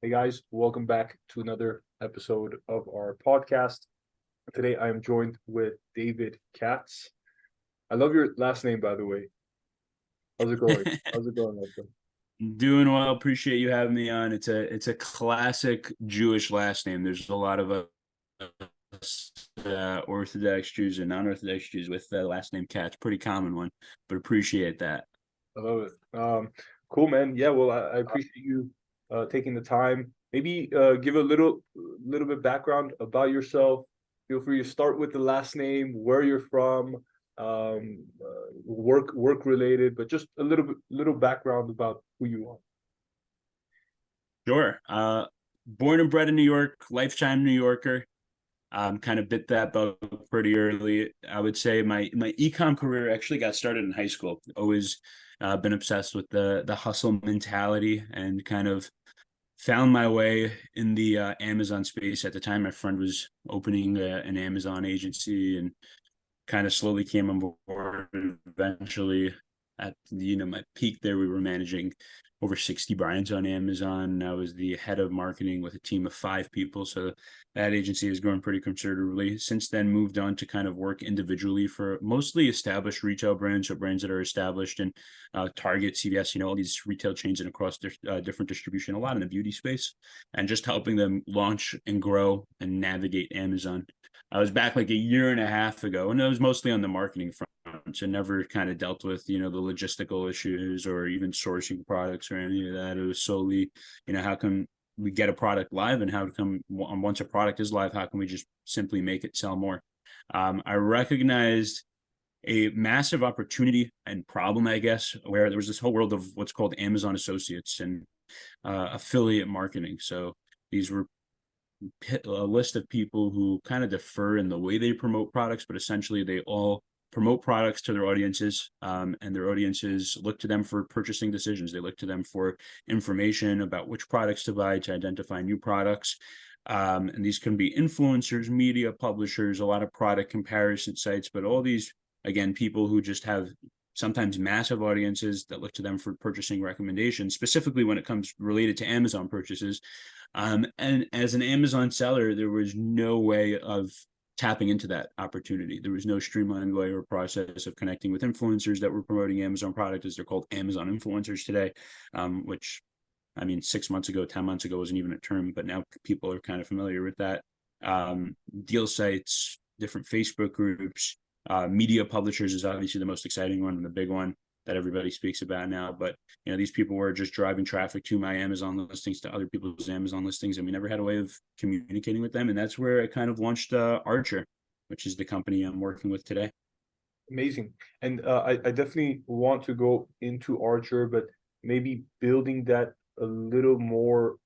Hey guys, welcome back to another episode of our podcast. Today I am joined with David Katz. I love your last name, by the way. How's it going? How's it going, my friend? Doing well. Appreciate you having me on. It's a classic Jewish last name. There's a lot of us Orthodox Jews and non-Orthodox Jews with the last name Katz. Pretty common one, but appreciate that. I love it. Cool, man. Yeah, well, I appreciate you taking the time. Maybe give a little bit background about yourself. Feel free to start with the last name, where you're from, work related, but just a little background about who you are. Sure. Born and bred in New York, lifetime New Yorker. Kind of bit that bug pretty early. I would say my ecom career actually got started in high school. Always been obsessed with the hustle mentality and kind of found my way in the Amazon space. At the time, my friend was opening an Amazon agency and kind of slowly came on board. And eventually, at my peak there, we were managing over 60 brands on Amazon. I was the head of marketing with a team of 5 people. So that agency has grown pretty considerably. Since then, moved on to kind of work individually for mostly established retail brands, or brands that are established in Target, CVS, all these retail chains and across different distribution, a lot in the beauty space, and just helping them launch and grow and navigate Amazon. I was back like a year and a half ago, and it was mostly on the marketing front. So never kind of dealt with, the logistical issues or even sourcing products or any of that. It was solely, how can we get a product live, and how come once a product is live, how can we just simply make it sell more? I recognized a massive opportunity and problem, I guess, where there was this whole world of what's called Amazon associates and affiliate marketing. So these were a list of people who kind of differ in the way they promote products, but essentially they all promote products to their audiences, and their audiences look to them for purchasing decisions. They look to them for information about which products to buy, to identify new products. And these can be influencers, media publishers, a lot of product comparison sites, but all these, again, people who just have sometimes massive audiences that look to them for purchasing recommendations, specifically when it comes related to Amazon purchases. And as an Amazon seller, there was no way of tapping into that opportunity. There was no streamlined way or process of connecting with influencers that were promoting Amazon product, as they're called Amazon influencers today, which, I mean, 6 months ago, 10 months ago wasn't even a term, but now people are kind of familiar with that. Deal sites, different Facebook groups, media publishers is obviously the most exciting one and the big one that everybody speaks about now. But these people were just driving traffic to my Amazon listings, to other people's Amazon listings, and we never had a way of communicating with them. And that's where I kind of launched Archer, which is the company I'm working with today. Amazing. And I definitely want to go into Archer, but maybe building that a little more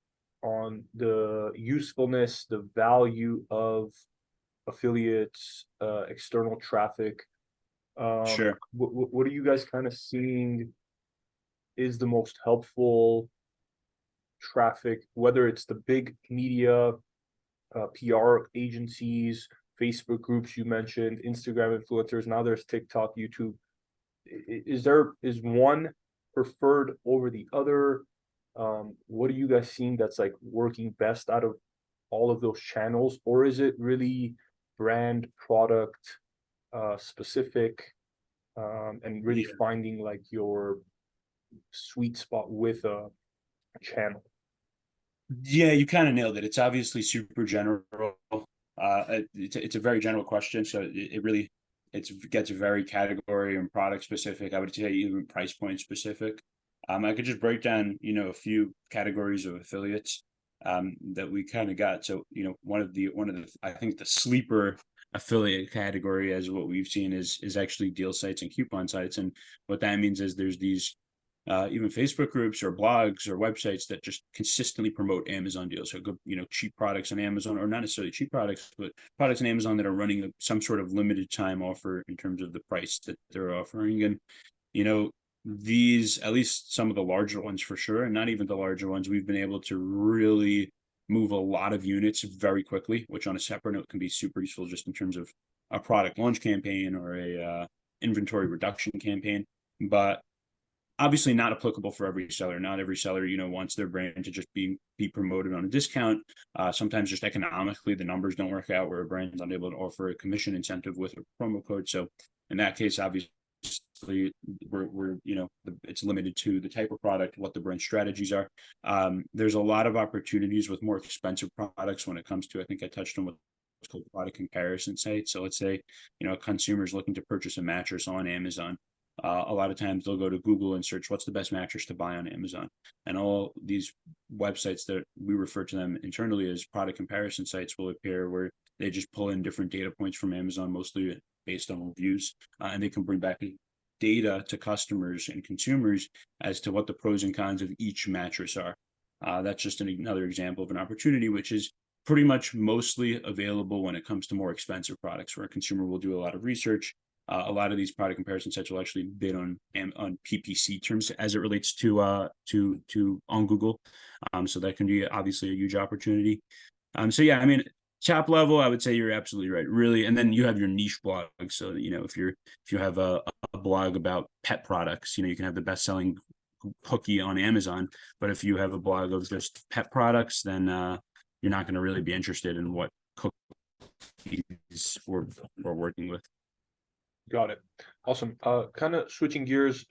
on the usefulness, the value of affiliates, external traffic. Sure. What are you guys kind of seeing is the most helpful traffic, whether it's the big media, PR agencies, Facebook groups you mentioned, Instagram influencers, now there's TikTok, YouTube. Is one preferred over the other? What are you guys seeing that's like working best out of all of those channels, or is it really brand product specific, and really Yeah. finding like your sweet spot with a channel? Yeah, you kind of nailed it. It's obviously super general. It's a very general question, so it really gets very category and product specific. I would say even price point specific. I could just break down, a few categories of affiliates that we kind of got. So, one of the I think the sleeper affiliate category, as what we've seen, is actually deal sites and coupon sites. And what that means is there's these even Facebook groups or blogs or websites that just consistently promote Amazon deals. So, cheap products on Amazon, or not necessarily cheap products, but products on Amazon that are running some sort of limited time offer in terms of the price that they're offering. And, these, at least some of the larger ones for sure, and not even the larger ones, we've been able to really move a lot of units very quickly, which on a separate note can be super useful just in terms of a product launch campaign or a inventory reduction campaign. But obviously not applicable for every seller. Not every seller, wants their brand to just be promoted on a discount. Sometimes just economically, the numbers don't work out where a brand's unable to offer a commission incentive with a promo code. So in that case, obviously, we're it's limited to the type of product, what the brand strategies are. There's a lot of opportunities with more expensive products when it comes to, I think I touched on what's called product comparison sites. So let's say, a consumer is looking to purchase a mattress on Amazon. A lot of times they'll go to Google and search what's the best mattress to buy on Amazon. And all these websites that we refer to them internally as product comparison sites will appear, where they just pull in different data points from Amazon, mostly based on reviews, and they can bring back data to customers and consumers as to what the pros and cons of each mattress are. That's just another example of an opportunity, which is pretty much mostly available when it comes to more expensive products, where a consumer will do a lot of research. A lot of these product comparison sites will actually bid on PPC terms as it relates to on Google. So that can be obviously a huge opportunity. So yeah, I mean, top level, I would say you're absolutely right, really. And then you have your niche blog. So if you have a blog about pet products, you can have the best selling cookie on Amazon. But if you have a blog of just pet products, then you're not going to really be interested in what cookies we're working with. Got it. Awesome. Kind of switching gears,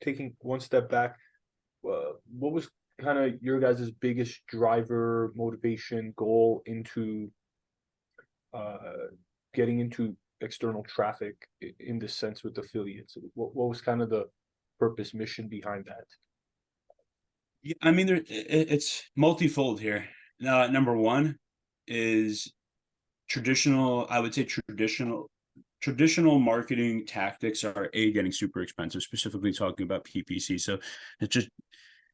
taking one step back, what was kind of your guys' biggest driver, motivation, goal into getting into external traffic in this sense with affiliates? What was kind of the purpose, mission behind that? Yeah, I mean, it's multifold here. Number one is traditional, I would say traditional marketing tactics are getting super expensive, specifically talking about PPC. So it's just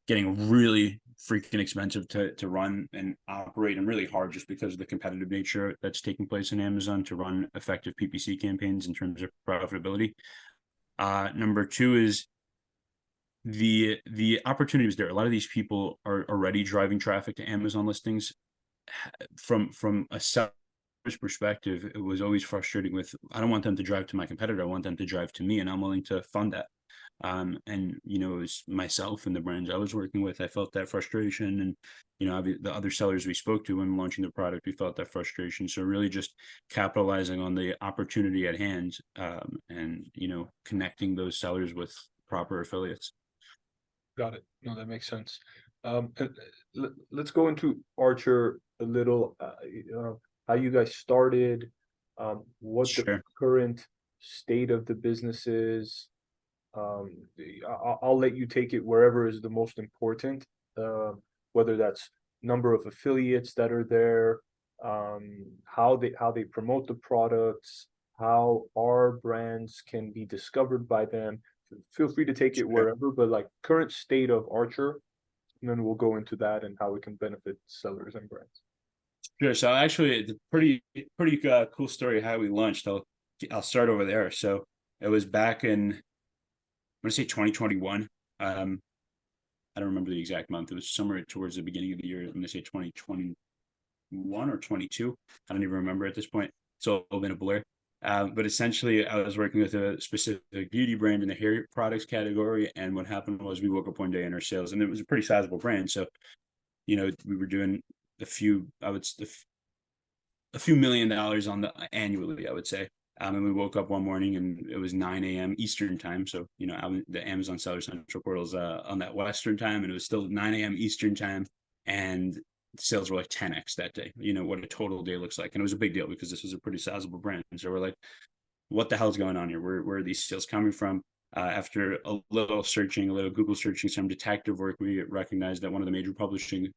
getting really freaking expensive to run and operate, and really hard just because of the competitive nature that's taking place in Amazon to run effective PPC campaigns in terms of profitability. Number two is the opportunity was there. A lot of these people are already driving traffic to Amazon listings. From a seller's perspective, it was always frustrating with, I don't want them to drive to my competitor, I want them to drive to me, and I'm willing to fund that. And it was myself and the brands I was working with, I felt that frustration, and the other sellers we spoke to when launching the product, we felt that frustration. So really just capitalizing on the opportunity at hand, and connecting those sellers with proper affiliates. Got it. No, that makes sense. Let's go into Archer a little. How you guys started, what Sure. the current state of the business is. I'll let you take it wherever is the most important, whether that's number of affiliates that are there, how they promote the products, how our brands can be discovered by them. Feel free to take it wherever, but like current state of Archer, and then we'll go into that and how it can benefit sellers and brands. Sure. So actually, it's a pretty cool story how we launched. I'll start over there. So it was back in, I'm gonna say 2021. I don't remember the exact month. It was somewhere towards the beginning of the year. I'm gonna say 2021 or 22. I don't even remember at this point. It's all been a blur. But essentially, I was working with a specific beauty brand in the hair products category, and what happened was we woke up one day in our sales, and it was a pretty sizable brand. So, we were doing a few $1 million annually, I would say. And we woke up one morning and it was 9 a.m. Eastern time. So, the Amazon Seller Central portal is on that Western time, and it was still 9 a.m. Eastern time. And sales were like 10x that day, what a total day looks like. And it was a big deal because this was a pretty sizable brand. So we're like, what the hell's going on here? Where are these sales coming from? After a little searching, a little Google searching, some detective work, we recognized that one of the major publishing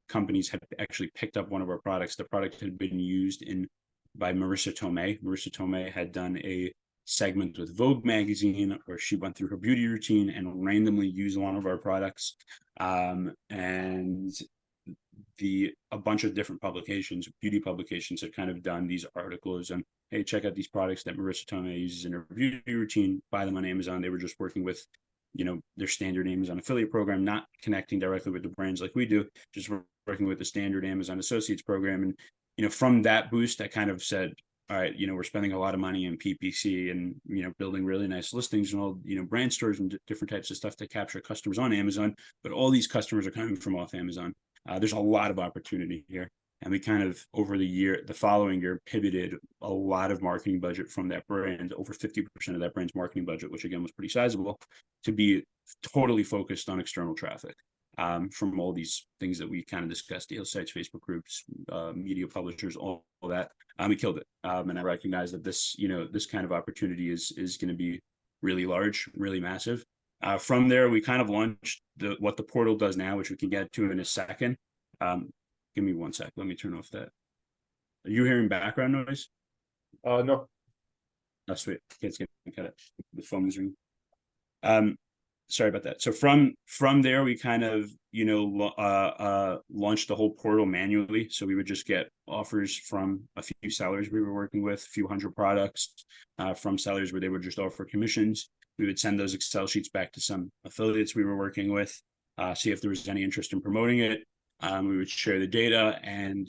companies had actually picked up one of our products. The product had been used by Marissa Tomei. Marissa Tomei had done a segment with Vogue magazine where she went through her beauty routine and randomly used one of our products. And a bunch of different publications, beauty publications, have kind of done these articles and, hey, check out these products that Marissa Tomei uses in her beauty routine, buy them on Amazon. They were just working with, their standard Amazon affiliate program, not connecting directly with the brands like we do, just working with the standard Amazon Associates program. And, from that boost, I kind of said, all right, we're spending a lot of money in PPC and, building really nice listings and all, brand stores and different types of stuff to capture customers on Amazon. But all these customers are coming from off Amazon. There's a lot of opportunity here. And we kind of, over the following year, pivoted a lot of marketing budget from that brand, over 50% of that brand's marketing budget, which again was pretty sizable, to be totally focused on external traffic. From all these things that we kind of discussed, deal sites, Facebook groups, media publishers, all that. We killed it. And I recognize that this kind of opportunity is going to be really large, really massive. From there, we kind of launched what the portal does now, which we can get to in a second. Give me 1 sec. Let me turn off that. Are you hearing background noise? No. Oh, sweet. It's going to cut it. The phone is ringing. Sorry about that. So from there, we kind of, launched the whole portal manually. So we would just get offers from a few sellers we were working with, a few hundred products from sellers where they would just offer commissions. We would send those Excel sheets back to some affiliates we were working with, see if there was any interest in promoting it. We would share the data, and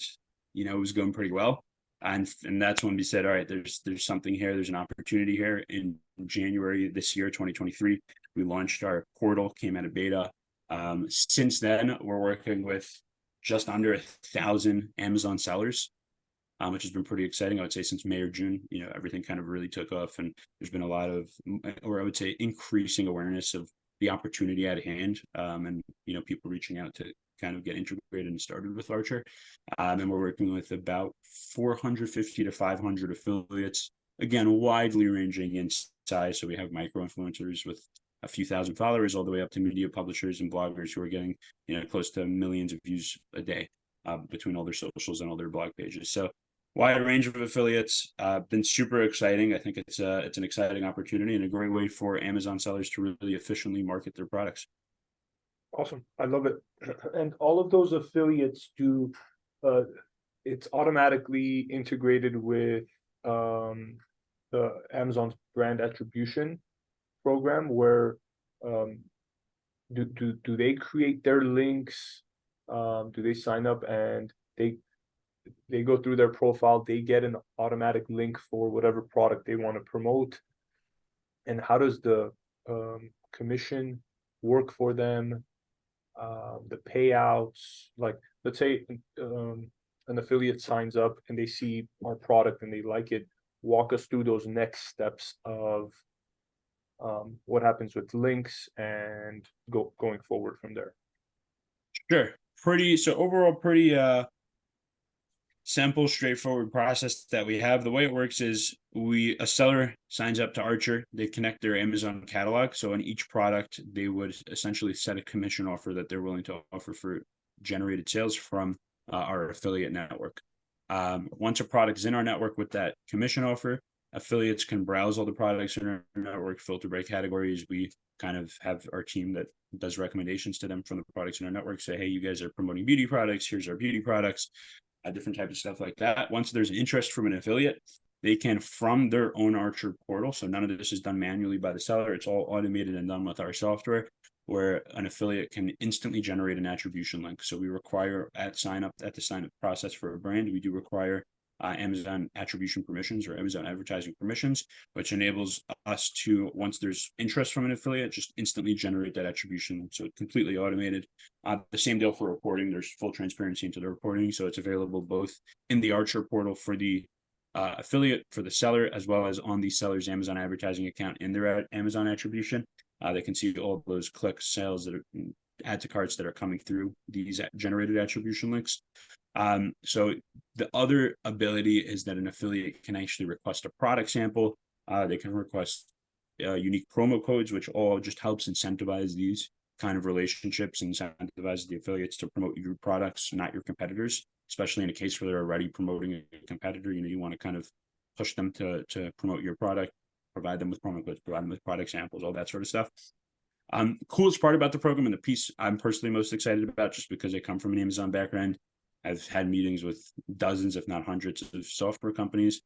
it was going pretty well. And that's when we said, all right, there's something here. There's an opportunity here. In January this year, 2023, we launched our portal, came out of beta. Since then, we're working with just under 1,000 Amazon sellers, which has been pretty exciting. I would say since May or June, everything kind of really took off, and there's been a lot of, or I would say, increasing awareness of the opportunity at hand, and people reaching out to kind of get integrated and started with Archer. And we're working with about 450 to 500 affiliates, again, widely ranging in size. So we have micro influencers with a few thousand followers, all the way up to media publishers and bloggers who are getting, close to millions of views a day between all their socials and all their blog pages. So wide range of affiliates, been super exciting. I think it's an exciting opportunity and a great way for Amazon sellers to really efficiently market their products. Awesome. I love it. And all of those affiliates do, it's automatically integrated with the Amazon's brand attribution program, where do they create their links? Do they sign up and they go through their profile, they get an automatic link for whatever product they want to promote? And how does the commission work for them? The payouts, like let's say an affiliate signs up and they see our product and they like it. Walk us through those next steps of what happens with links and going forward from there. Sure. Overall pretty simple, straightforward process that we have. The way it works is a seller signs up to Archer, they connect their Amazon catalog. So on each product, they would essentially set a commission offer that they're willing to offer for generated sales from our affiliate network. Once a product is in our network with that commission offer, affiliates can browse all the products in our network, filter by categories. We kind of have our team that does recommendations to them from the products in our network, say, hey, you guys are promoting beauty products, here's our beauty products, different types of stuff like that. Once there's interest from an affiliate, they can, from their own Archer portal, so none of this is done manually by the seller, it's all automated and done with our software, where an affiliate can instantly generate an attribution link. So we require at the sign up process for a brand, we do require Amazon attribution permissions or Amazon advertising permissions, which enables us to, once there's interest from an affiliate, just instantly generate that attribution. So it's completely automated. The same deal for reporting. There's full transparency into the reporting. So it's available both in the Archer portal for the affiliate, for the seller, as well as on the seller's Amazon advertising account in their Amazon attribution. They can see all those clicks, sales that are add to carts that are coming through these generated attribution links. So the other ability is that an affiliate can actually request a product sample. They can request unique promo codes, which all just helps incentivize these kind of relationships and incentivize the affiliates to promote your products, not your competitors, especially in a case where they're already promoting a competitor. You want to kind of push them to promote your product, provide them with promo codes, provide them with product samples, all that sort of stuff. Coolest part about the program, and the piece I'm personally most excited about, just because I come from an Amazon background, I've had meetings with dozens, if not hundreds, of software companies.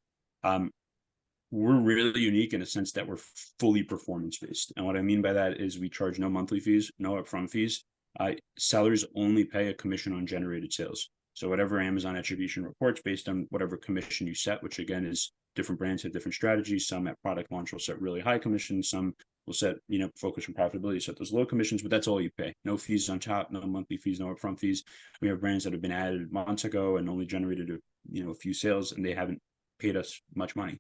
We're really unique in a sense that we're fully performance-based. And what I mean by that is we charge no monthly fees, no upfront fees. Sellers only pay a commission on generated sales. So whatever Amazon attribution reports based on whatever commission you set, which again is different brands have different strategies. Some at product launch will set really high commissions. Some will set, focus on profitability, set those low commissions, but that's all you pay. No fees on top, no monthly fees, no upfront fees. We have brands that have been added months ago and only generated a few sales, and they haven't paid us much money.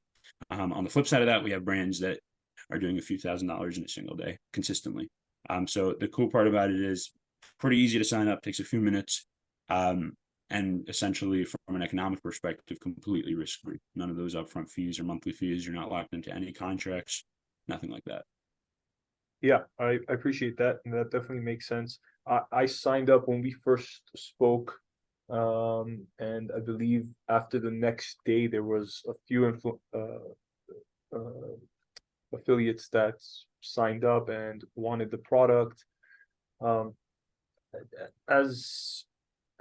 On the flip side of that, we have brands that are doing a few $1,000s in a single day consistently. So the cool part about it is pretty easy to sign up, takes a few minutes, and essentially from an economic perspective, completely risk-free. None of those upfront fees or monthly fees. You're not locked into any contracts, nothing like that. Yeah, I appreciate that, and that definitely makes sense. I signed up when we first spoke, and I believe after the next day there was a few affiliates that signed up and wanted the product. Um,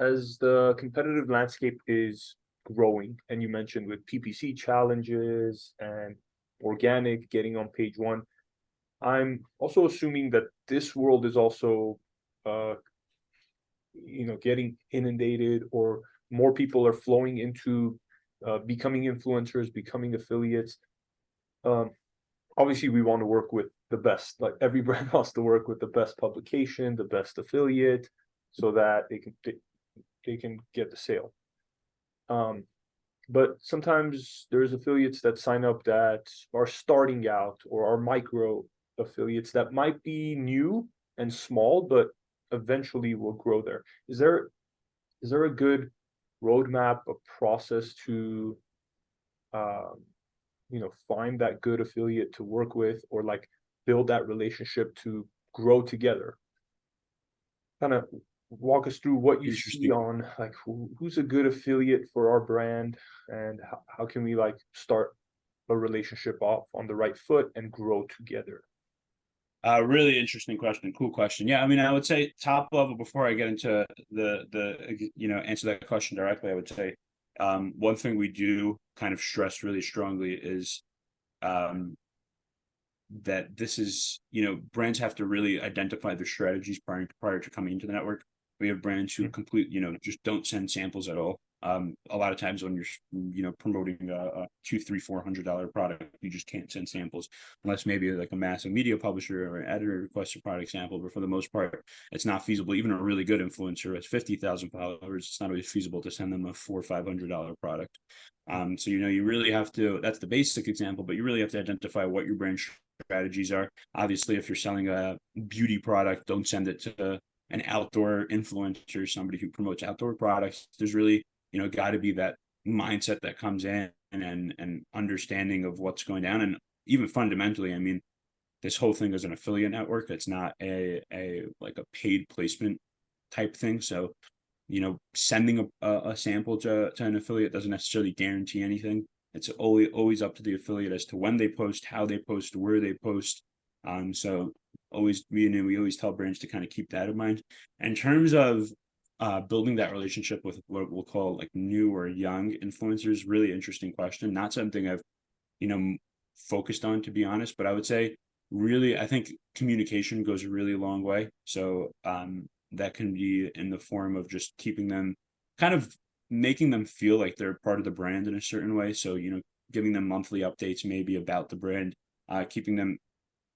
as the competitive landscape is growing, and you mentioned with PPC challenges and organic getting on page one, I'm also assuming that this world is also getting inundated, or more people are flowing into becoming influencers, becoming affiliates. Obviously we want to work with the best, like every brand wants to work with the best publication, the best affiliate, so that they can get the sale. But sometimes there's affiliates that sign up that are starting out, or are micro affiliates that might be new and small, but eventually will grow there. Is there a good roadmap, a process to find that good affiliate to work with, or like build that relationship to grow together? Kind of walk us through what you see on like who's a good affiliate for our brand, and how can we like start a relationship off on the right foot and grow together. Really interesting question. Cool question. Yeah, I mean, I would say top level before I get into the answer that question directly. I would say one thing we do kind of stress really strongly is that this is, brands have to really identify their strategies prior to coming into the network. We have brands who just don't send samples at all. A lot of times when you're promoting a $200, $300, $400 product, you just can't send samples unless maybe like a massive media publisher or an editor requests a product sample. But for the most part, it's not feasible. Even a really good influencer has 50,000 followers. It's not always feasible to send them a $400 or $500 product. So you really have to. That's the basic example, but you really have to identify what your brand strategies are. Obviously, if you're selling a beauty product, don't send it to an outdoor influencer, somebody who promotes outdoor products. There's really got to be that mindset that comes in and understanding of what's going down. And even fundamentally, I mean, this whole thing is an affiliate network. It's not a like a paid placement type thing. So, sending a sample to an affiliate doesn't necessarily guarantee anything. It's always up to the affiliate as to when they post, how they post, where they post. So always, we always tell brands to kind of keep that in mind. In terms of building that relationship with what we'll call like new or young influencers, really interesting question. Not something I've, focused on, to be honest, but I would say really, I think communication goes a really long way. So that can be in the form of just keeping them, kind of making them feel like they're part of the brand in a certain way. So, giving them monthly updates maybe about the brand, keeping them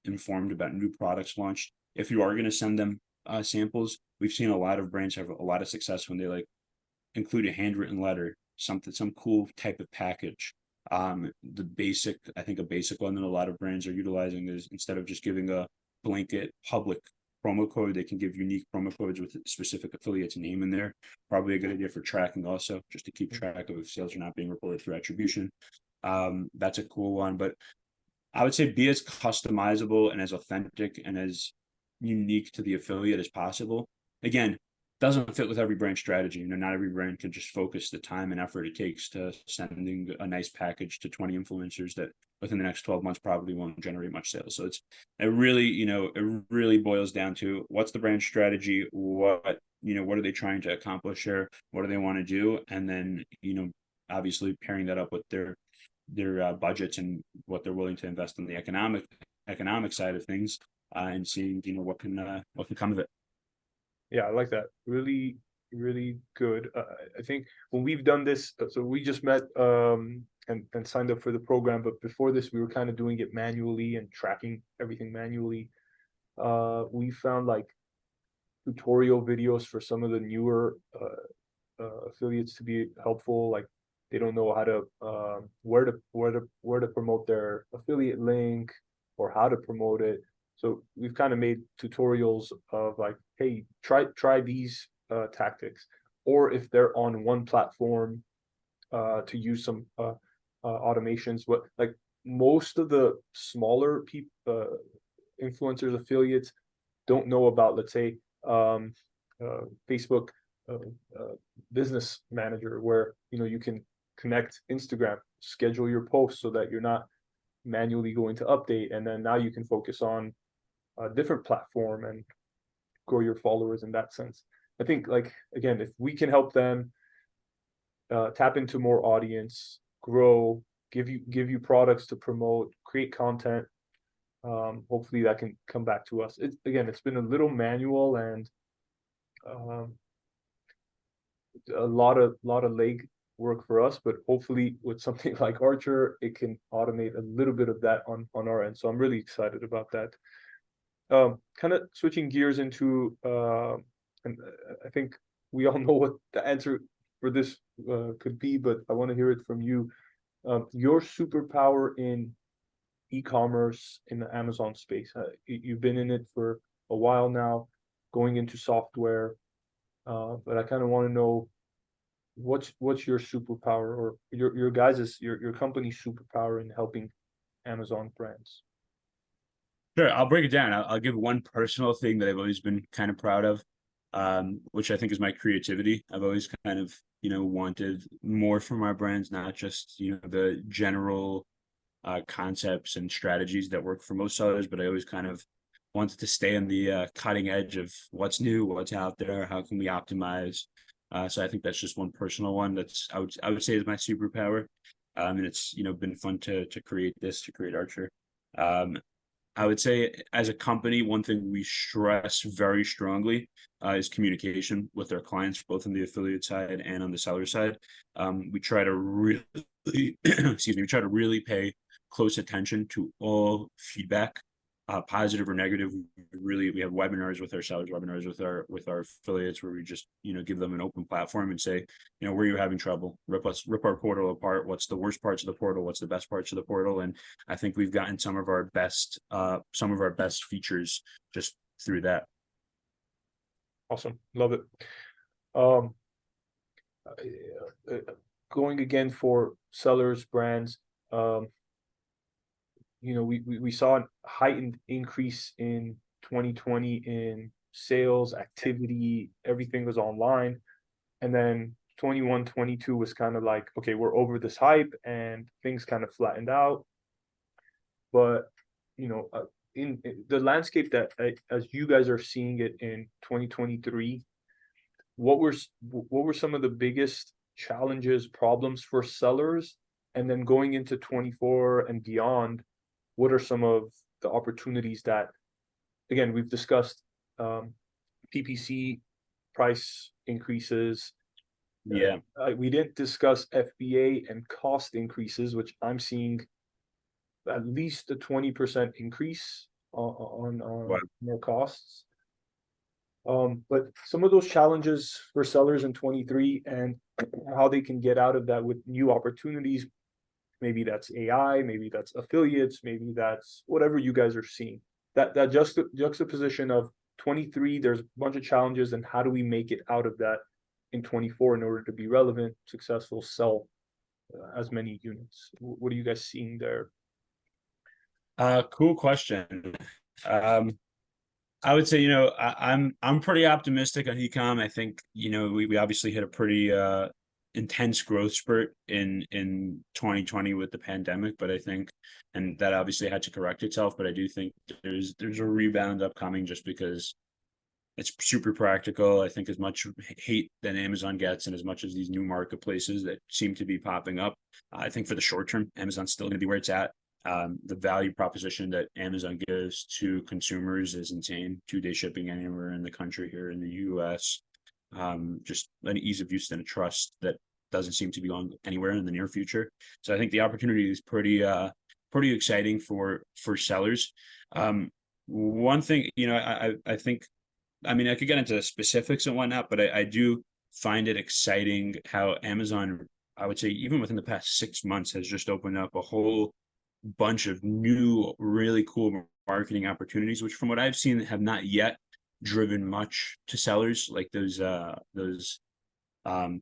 informed about new products launched. If you are going to send them samples, we've seen a lot of brands have a lot of success when they like include a handwritten letter, some cool type of package. I think a basic one that a lot of brands are utilizing is, instead of just giving a blanket public promo code, they can give unique promo codes with a specific affiliate's name in there. Probably a good idea for tracking also, just to keep track of if sales are not being reported through attribution. That's a cool one, but I would say be as customizable and as authentic and as unique to the affiliate as possible. Again, doesn't fit with every brand strategy. Not every brand can just focus the time and effort it takes to sending a nice package to 20 influencers that within the next 12 months probably won't generate much sales. So it really boils down to what's the brand strategy, what are they trying to accomplish here, what do they want to do, and then obviously pairing that up with their budgets and what they're willing to invest in the economic side of things, and seeing what can come of it. Yeah, I like that. Really really good. I think when we've done this, so we just met and signed up for the program, but before this, we were kind of doing it manually and tracking everything manually. We found like tutorial videos for some of the newer affiliates to be helpful. Like they don't know how to where to promote their affiliate link or how to promote it. So we've kind of made tutorials of like, hey, try these tactics, or if they're on one platform, to use some automations. But like most of the smaller people, influencers, affiliates don't know about, let's say, Facebook uh, business manager, where you can connect Instagram, schedule your posts so that you're not manually going to update, and then now you can focus on a different platform and grow your followers in that sense. I think, like, again, if we can help them tap into more audience, grow, give you products to promote, create content, hopefully that can come back to us. It's been a little manual and um, a lot of leg work for us, but hopefully with something like Archer, it can automate a little bit of that on our end. So I'm really excited about that. Kind of switching gears into and I think we all know what the answer for this could be, but I want to hear it from you. Your superpower in e-commerce in the Amazon space. You've been in it for a while now, going into software, but I kind of want to know what's your superpower, or your company's superpower in helping Amazon brands. Sure, I'll break it down. I'll give one personal thing that I've always been kind of proud of, which I think is my creativity. I've always kind of, wanted more from our brands, not just, the general concepts and strategies that work for most sellers, but I always kind of wanted to stay on the cutting edge of what's new, what's out there, how can we optimize. So I think that's just one personal one that's I would say is my superpower. And it's been fun to create Archer. I would say as a company, one thing we stress very strongly is communication with our clients, both on the affiliate side and on the seller side. We try to really, excuse me, we try to really pay close attention to all feedback, positive or negative. We have webinars with our sellers, webinars with our affiliates, where we just give them an open platform and say, where you're having trouble, rip our portal apart. What's the worst parts of the portal? What's the best parts of the portal? And I think we've gotten some of our best features just through that. Awesome, love it. Um, Going again for sellers, brands. We saw a heightened increase in 2020 in sales activity. Everything was online, and then 21, 22 was kind of like, okay, we're over this hype, and things kind of flattened out. But in the landscape that as you guys are seeing it in 2023, what were some of the biggest challenges, problems for sellers, and then going into 24 and beyond, what are some of the opportunities that, again, we've discussed PPC price increases. Yeah, we didn't discuss FBA and cost increases, which I'm seeing at least a 20% increase on wow. their costs. But some of those challenges for sellers in 23 and how they can get out of that with new opportunities. Maybe that's AI, maybe that's affiliates, maybe that's whatever you guys are seeing. That juxtaposition of 23, there's a bunch of challenges, and how do we make it out of that in 24 in order to be relevant, successful, sell as many units? What are you guys seeing there? Cool question. I would say, I'm pretty optimistic on ecom. I think, we obviously hit a pretty intense growth spurt in 2020 with the pandemic, but I think, and that obviously had to correct itself, but I do think there's a rebound upcoming, just because it's super practical. I think as much hate that Amazon gets, and as much as these new marketplaces that seem to be popping up, I think for the short term, Amazon's still going to be where it's at. The value proposition that Amazon gives to consumers is insane. 2-day shipping anywhere in the country here in the US. just an ease of use and a trust that doesn't seem to be going anywhere in the near future. So I think the opportunity is pretty exciting for sellers. One thing, I think, I mean, I could get into specifics and whatnot, but I do find it exciting how Amazon, I would say, even within the past 6 months, has just opened up a whole bunch of new, really cool marketing opportunities, which from what I've seen have not yet driven much to sellers, like those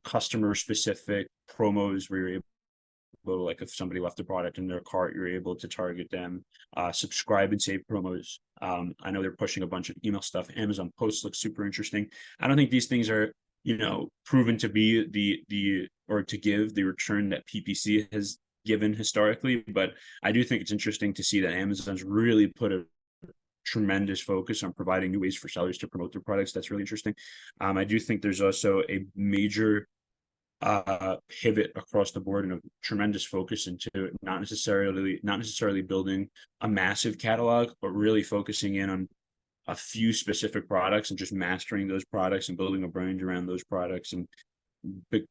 customer specific promos where you're able, like if somebody left a product in their cart, you're able to target them. Subscribe and save promos. I know they're pushing a bunch of email stuff. Amazon posts look super interesting. I don't think these things are, proven to be or to give the return that PPC has given historically, but I do think it's interesting to see that Amazon's really put a tremendous focus on providing new ways for sellers to promote their products. That's really interesting. I do think there's also a major pivot across the board and a tremendous focus into not necessarily building a massive catalog, but really focusing in on a few specific products and just mastering those products and building a brand around those products and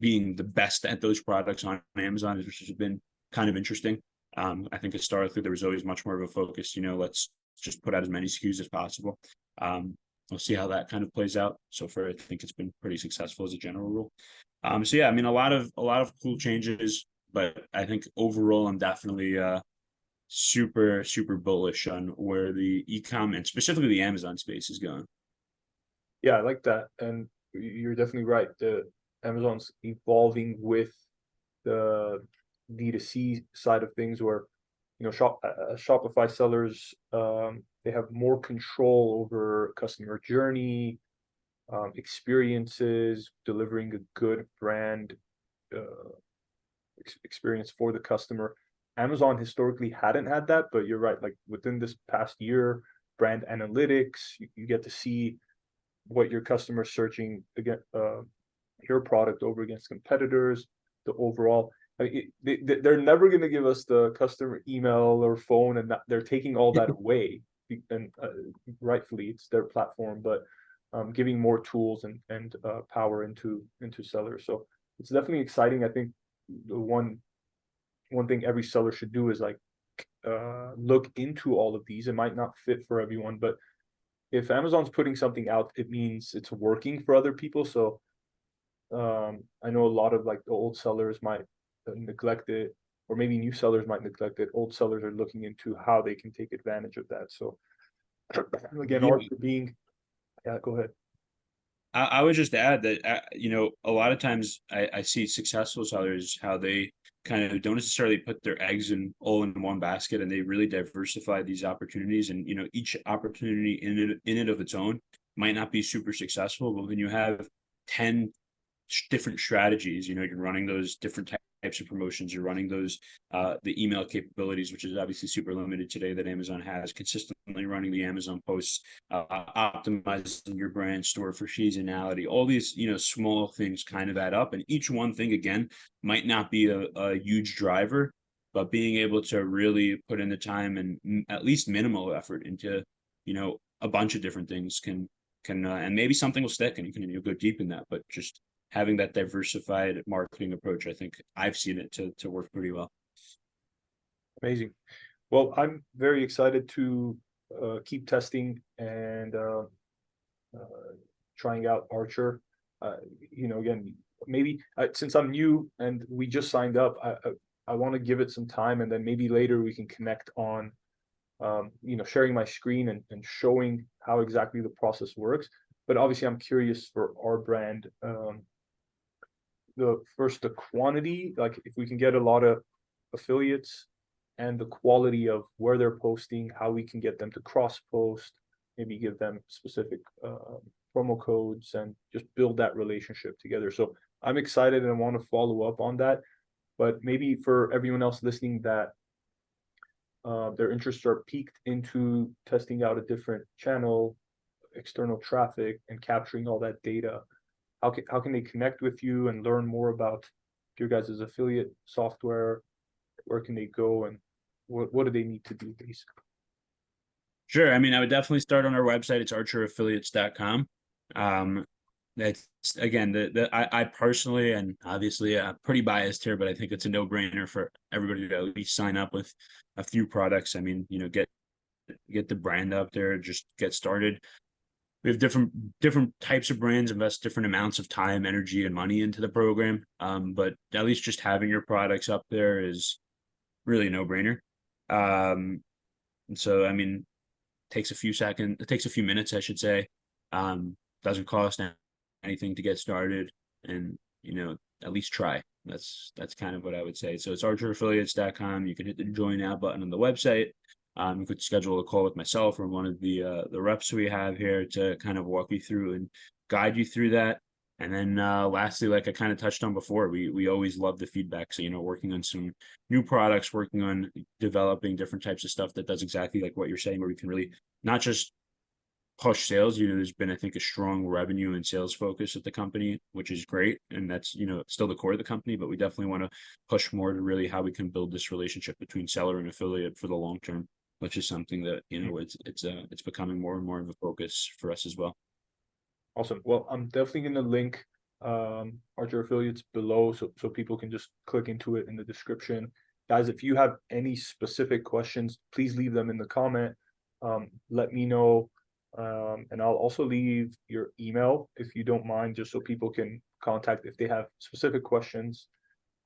being the best at those products on Amazon, which has been kind of interesting. I think historically there was always much more of a focus, let's just put out as many SKUs as possible. We'll see how that kind of plays out. So far, I think it's been pretty successful as a general rule. So yeah, I mean, a lot of cool changes, but I think overall, I'm definitely super bullish on where the e-com and specifically the Amazon space is going. Yeah, I like that, and you're definitely right. The Amazon's evolving with the D2C side of things, where Shopify sellers, they have more control over customer journey, experiences, delivering a good brand experience for the customer. Amazon historically hadn't had that, but you're right. Like within this past year, brand analytics, you get to see what your customer's searching against, your product over against competitors, the overall. They're never going to give us the customer email or phone, and they're taking all that away, and rightfully it's their platform, but giving more tools and power into sellers. So it's definitely exciting. I think the one thing every seller should do is like look into all of these. It might not fit for everyone, but if Amazon's putting something out, it means it's working for other people. So I know a lot of like the old sellers might neglect it, or maybe new sellers might neglect it. Old sellers are looking into how they can take advantage of that. So again, Yeah. Arthur being, yeah, go ahead. I would just add that, a lot of times I see successful sellers, how they kind of don't necessarily put their eggs all in one basket, and they really diversify these opportunities. And, each opportunity in it of its own might not be super successful, but when you have 10 different strategies, you're running those different types of promotions, you're running those the email capabilities, which is obviously super limited today, that Amazon has, consistently running the Amazon posts, optimizing your brand store for seasonality. All these small things kind of add up, and each one thing again might not be a huge driver, but being able to really put in the time and at least minimal effort into a bunch of different things can and maybe something will stick and you'll go deep in that, but just having that diversified marketing approach, I think I've seen it to work pretty well. Amazing. Well, I'm very excited to keep testing and trying out Archer. Again, maybe since I'm new and we just signed up, I want to give it some time, and then maybe later we can connect on, sharing my screen and showing how exactly the process works. But obviously, I'm curious for our brand. The quantity, like if we can get a lot of affiliates, and the quality of where they're posting, how we can get them to cross post, maybe give them specific promo codes, and just build that relationship together. So I'm excited and I want to follow up on that. But maybe for everyone else listening that their interests are piqued into testing out a different channel, external traffic, and capturing all that data, how can they connect with you and learn more about your guys' affiliate software? Where can they go, and what do they need to do, basically? Sure. I mean, I would definitely start on our website. It's archeraffiliates.com. That's again I personally, and obviously I'm pretty biased here, but I think it's a no-brainer for everybody to at least sign up with a few products. I mean, get the brand up there, just get started. We have different types of brands invest different amounts of time, energy, and money into the program. But at least just having your products up there is really a no-brainer. And so I mean, it takes a few minutes, I should say. Doesn't cost anything to get started, and at least try. That's kind of what I would say. So it's archeraffiliates.com. You can hit the join now button on the website. You could schedule a call with myself or one of the reps we have here to kind of walk you through and guide you through that. And then lastly, like I kind of touched on before, we always love the feedback. So, working on some new products, working on developing different types of stuff that does exactly like what you're saying, where we can really not just push sales. There's been, I think, a strong revenue and sales focus at the company, which is great. And that's, still the core of the company, but we definitely want to push more to really how we can build this relationship between seller and affiliate for the long term, which is something that, it's becoming more and more of a focus for us as well. Awesome. Well, I'm definitely going to link Archer Affiliates below so people can just click into it in the description. Guys, if you have any specific questions, please leave them in the comment. Let me know. And I'll also leave your email if you don't mind, just so people can contact if they have specific questions.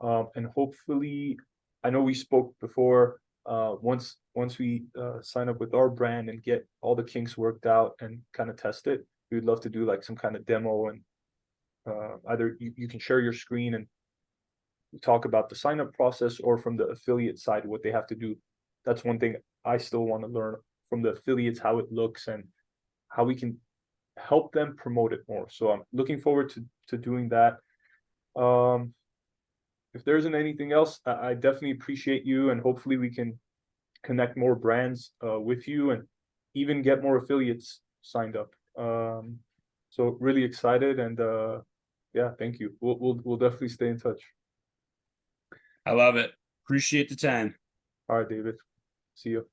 And hopefully, I know we spoke before, once we sign up with our brand and get all the kinks worked out and kind of test it, we'd love to do like some kind of demo, and either you can share your screen and talk about the sign up process, or from the affiliate side what they have to do. That's one thing I still want to learn from the affiliates, how it looks and how we can help them promote it more. So I'm looking forward to doing that. If there isn't anything else, I definitely appreciate you, and hopefully we can connect more brands with you and even get more affiliates signed up. So really excited, and yeah, thank you. We'll definitely stay in touch. I love it. Appreciate the time. All right, David. See you.